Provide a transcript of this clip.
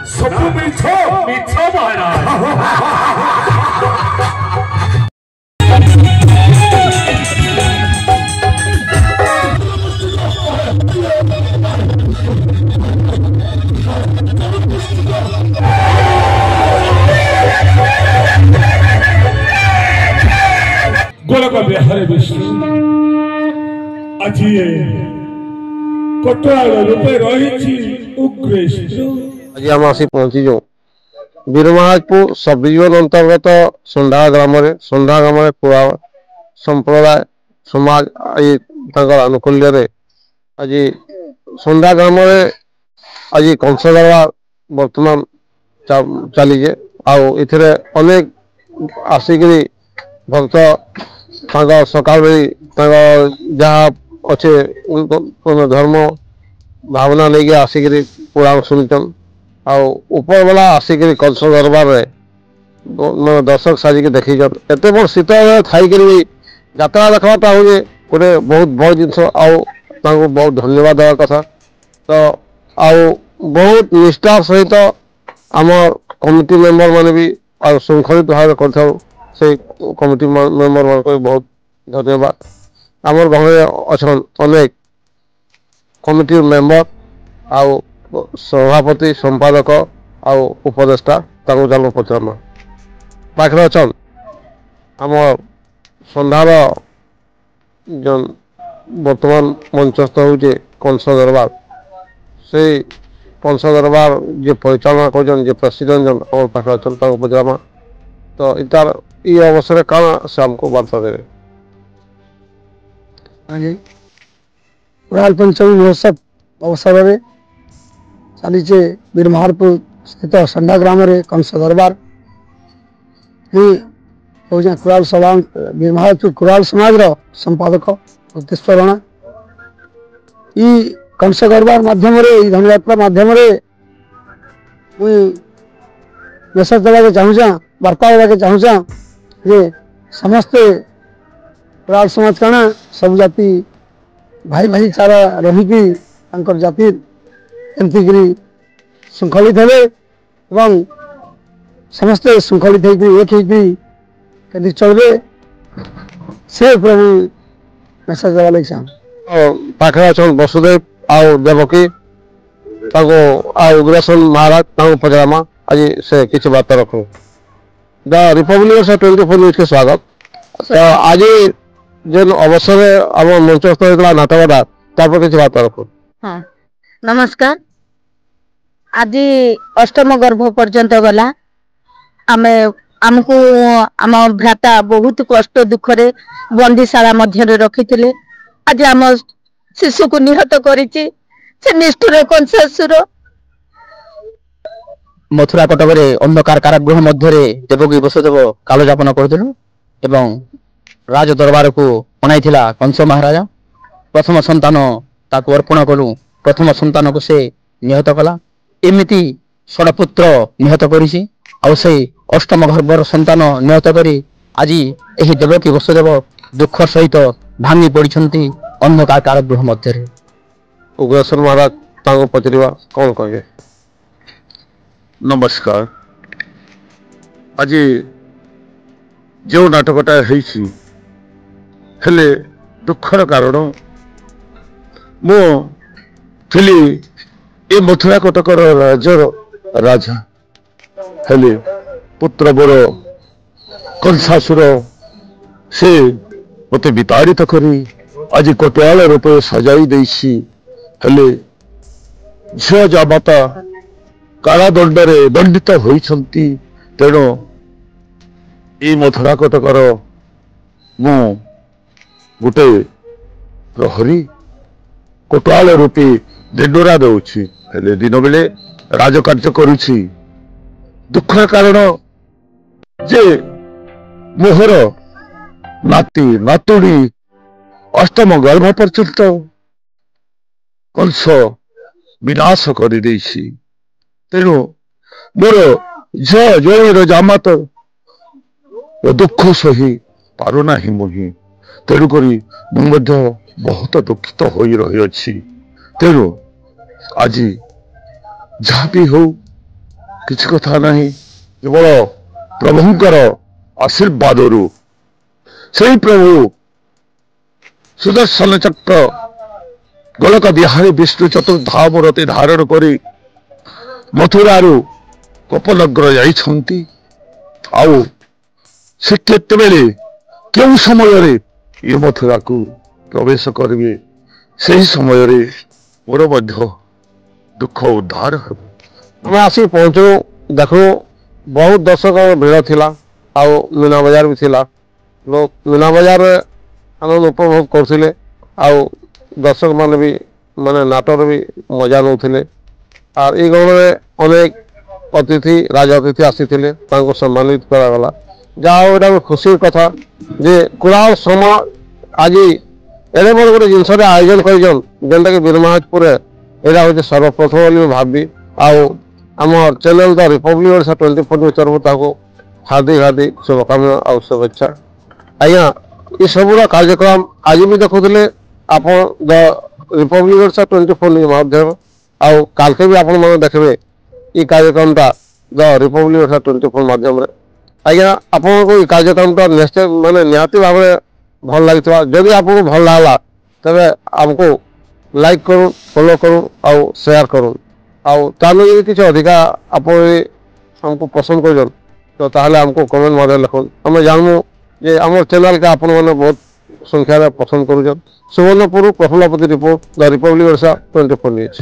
सब मिछ मिछ महाराज गोलक बिहार विष्णु आज कटवाल रूपे रही उग्रेश्वर आज आम आसी पहुंचीजु वीरमहाजपुर सब डिविजन अंतर्गत सुंढा ग्राम पुरा संप्रदाय समाज अनुकूल्य आज सुंढा ग्राम आज कंस दरबार बर्तमान चलीजे आउ अनेक आसिक भक्त सकाल जहाँ अच्छे धर्म भावना लेके आसिक पुराण शुणुचन आपर बेला आसिक कंस दरबार दर्शक साजिक देखीचन एत बड़ शीत थी यात्रा देखवाटा हूँ गोटे बहुत बड़ जिनस बहुत धन्यवाद देवा कथा तो बहुत निष्ठा सहित आम कमिटी मेंबर माने भी श्रृंखलित भाव कर कमिटी मेंबर मान बहुत धन्यवाद आमर गाँव अच्छा अनेक कमिटी मेंबर आउ सभापति संपादक आउ उपदेष्टा चल पचार पाखे अच्छा आम सन्धार जन बर्तमान मंचस्थ हो कंस दरबार से कंस दरबार जे परिचालना कर प्रेसिडेंट जन आम पाखे अच्छा पचार तो इतार ये अवसर कौन से आमको वार्ता देवे कुराल पंचमी महोत्सव अवसर में चलीचे वीरमहारपुर स्थित संडा ग्राम कंस दरबार कुराल सभा वीरमहारपुर कुराल समाज संपादक प्रतीश्वर राणा कंस दरबार माध्यम धनुयात्रा माध्यम मेसेज देवा चाहूँ वार्ता देवा चाहूँ जे समस्ते कुराल समाज कण सब जाति भाई भाईचारा रहीकि जाति एमती श्रृंखलित हे समस्ते श्रृंखलित एक होती चलते से मेसेज देवा लगे चाहूँ पाखे अच्छा वसुदेव आउ देवकी उग्रसेन महाराज पचारामा आज से किसी वार्ता रखू द रिपब्लिक 24 न्यूज के स्वागत तो आज जेन अवसर आम मंचस्थ होता नाटकटा तापर किसी बात रखो। हाँ नमस्कार आज अष्टम गर्भ पर्यंत गला आमे आमको आम भ्राता बहुत कष्ट दुखरे बंदीशाला मध्य रखी आज आम शिशु को निहत करिछि से निष्ठुर कंसासुर मथुरा कटक अंधकार कारागृह मध्य देवकी वसुदेव कालजापन करथिलु एवं राज दरबार को अणाइथिला कंस महाराजा प्रथम संतान ताकू अर्पण कलु प्रथम संतान को से निहत कला एमिति षडपुत्र निहत करिछि आउ से अष्टम गर्भर संतान निहत करी आज एही देवकी वसुदेव दुख सहित भांगी पड़िछंती अंधकार कारागृह मध्य। उग्रसेन महाराज तांको पचरिवा कौन कहे। नमस्कार आज जो नाटकटा हेले दुखर कारण मु थिली ए मथुरा कटकर राजर राजा हेले पुत्र बड़ कंसासुर से मते विताड़ित करी आज कटवाल रूपे सजाई देसी हेले झियो जामाता कारादंडरे दंडित होइछंती तेणु ए मथुरा कटकर मु गोटे प्रहरी कोटवाल रूपी दिंडोरा दौछि हेले दिन बेले राजकार्य करुछि दुख कारण जे मोहर नाती नातुणी अष्टम गर्भ पर्यंत कंस विनाश कर तेणु मोर झ जयर जामात दुख सही पारुना ही मुही तेणुक बहुत दुखित हो रही तेणु आज जहाँ भी हो କିଛି କଥା ନାହିଁ, କେବଳ ପ୍ରଭୁଙ୍କର ଆଶୀର୍ବାଦରୁ। ସେହି ପ୍ରଭୁ ସୁଦର୍ଶନ ଚକ୍ର ଗୋଲକ ବିହାରୀ ବିଷ୍ଣୁ ଚତୁର୍ଧାମୂରତି ଧାରଣ କରି ମଥୁରାରୁ ଗୋପନଗର ଯାଇଛନ୍ତି। ଆଉ ସେ କେତେବେଳେ କେଉଁ ସମୟରେ ଏ ମଥୁରାକୁ ପ୍ରବେଶ କରିବେ, ସେହି ସମୟରେ ମୋର ମଧ୍ୟ ଦୁଃଖ ଉଦ୍ଧାର ହେବ। ଆମେ ଆସି ପହଞ୍ଚୁ, ଦେଖୁ ବହୁତ ଦର୍ଶକ ଭିଡ଼ ଥିଲା, ଆଉ ମୀନା ବଜାର ବି ଥିଲା। ଲୋକ ମୀନା ବଜାରରେ ଆନନ୍ଦ ଉପଭୋଗ କରୁଥିଲେ, ଆଉ ଦର୍ଶକମାନେ ବି ମାନେ ନାଟର ବି ମଜା ନେଉଥିଲେ। আর এই গমনে অনেক অতিথি রাজা অতিথি আসিଥିଲେ, তাଙ୍କୁ ସମ୍ମାନିତ କରାଗଲା। ଯାହା ହଉ ଏଇଟା ଖୁସିର କଥା ଯେ କୁରାଳ ସମାଜ ଆଜି ଏଡ଼େ ବଡ଼ ଗୋଟେ ଜିନିଷରେ ଆୟୋଜନ କରିଛନ୍, ଯେନ୍ଟାକି ବୀରମହାରାଜପୁରରେ ଏଇଟା ହେଉଛି ସର୍ବପ୍ରଥମ ବୋଲି ମୁଁ ଭାବିବି। ଆଉ ଆମର ଚ୍ୟାନେଲ ଦ ରିପବ୍ଲିକ ଓଡ଼ିଶା 24 ନ୍ୟୁଜ୍ ତରଫରୁ ତାକୁ ହାର୍ଦ୍ଦିକ ଶୁଭକାମନା ଆଉ ଶୁଭେଚ୍ଛା। ଆଜ୍ଞା ଏସବୁର କାର୍ଯ୍ୟକ୍ରମ ଆଜି ବି ଦେଖୁଥିଲେ ଆପଣ ଦ ରିପବ୍ଲିକ ଓଡ଼ିଶା 24 ନ୍ୟୁଜ୍ ମାଧ୍ୟମ, ଆଉ କାଲକେ ବି ଆପଣମାନେ ଦେଖିବେ ଏ କାର୍ଯ୍ୟକ୍ରମଟା ଦ ରିପବ୍ଲିକ ଓଡ଼ିଶା 24 ମାଧ୍ୟମରେ। ଆଜ୍ଞା ଆପଣଙ୍କୁ ଏ କାର୍ଯ୍ୟକ୍ରମଟା ନିଶ୍ଚୟ ମାନେ ନିହାତି ଭାବରେ ଭଲ ଲାଗିଥିବା। ଯଦି ଆପଣଙ୍କୁ ଭଲ ଲାଗଲା ତେବେ ଆମକୁ ଲାଇକ୍ କରୁନ୍, ଫଲୋ କରୁନ୍ ଆଉ ସେୟାର କରୁନ୍। ଆଉ ତାହେଲେ ଯଦି କିଛି ଅଧିକା ଆପଣ ଆମକୁ ପସନ୍ଦ କରୁଛନ୍ ତ ତାହେଲେ ଆମକୁ କମେଣ୍ଟ ମଧ୍ୟ ଲେଖୁନ୍। ଆମେ ଜାଣୁ ଯେ ଆମର ଚ୍ୟାନେଲକେ ଆପଣମାନେ ବହୁତ ସଂଖ୍ୟାରେ ପସନ୍ଦ କରୁଛନ୍। Subarnapur Prafulla Pati report the republic Odisha 24 news.